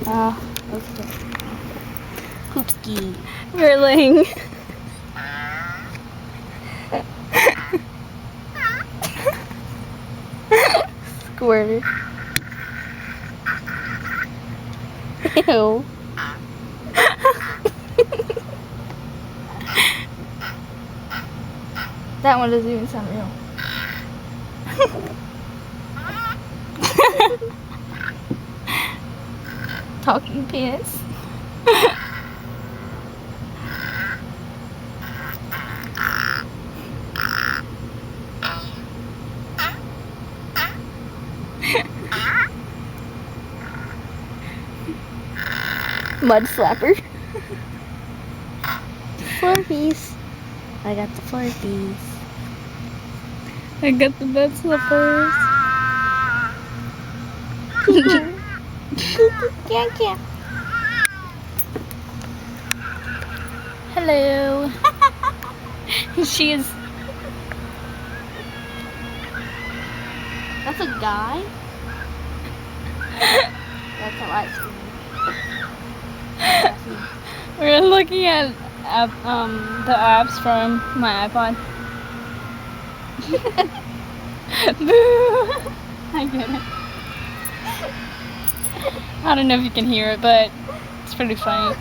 Okay. Hoopski. Grilling. Squirter. Ew. That one doesn't even sound real. Talking pants. Mud flapper. Flurpies. I got the Flurpies. I got the bed slippers. Yeah. Hello. She is. That's a guy? That's how I see. We're looking at the apps from my iPod. Boo! I get it. I don't know if you can hear it, but it's pretty funny.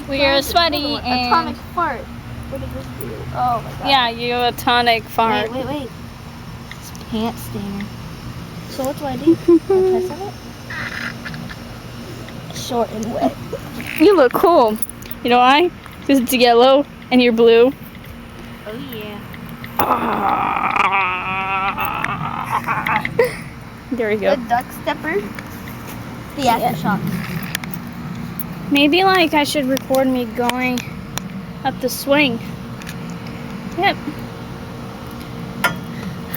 We are sweaty and Atomic fart. What did this do? Oh my god. yeah, you atomic fart. Wait. It's pants stainer. So what do I do? I press on it? Short and wet. You look cool. You know why? Because it's yellow and you're blue. Oh yeah. There we go. The duck stepper. The aftershock. Maybe like I should record me going up the swing. Yep.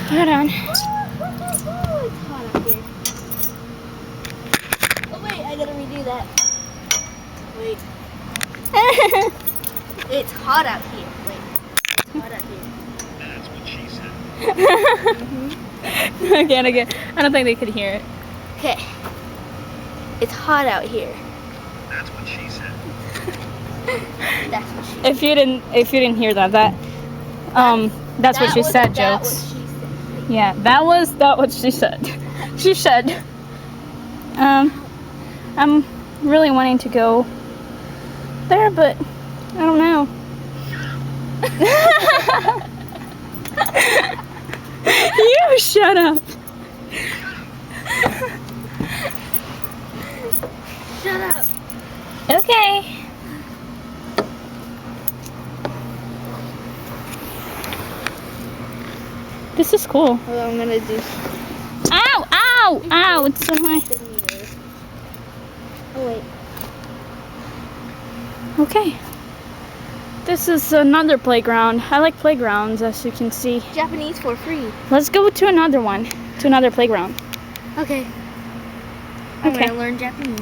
Hold on. It's hot up here. Oh wait, I gotta redo that. Wait. It's hot out here. Wait. It's hot out here. That's what she said. Again. I don't think they could hear it. Okay. It's hot out here. That's what she said. That's what she If you didn't hear that that's what she said, jokes. What she said. Yeah, that what she said. She said, I'm really wanting to go there, but I don't know. You shut up. Shut up. Okay. This is cool. Well, I'm gonna do. Ow! It's on my. Oh wait. Okay. This is another playground. I like playgrounds, as you can see. Japanese for free. Let's go to another one. To another playground. Okay. I'm Okay. gonna learn Japanese.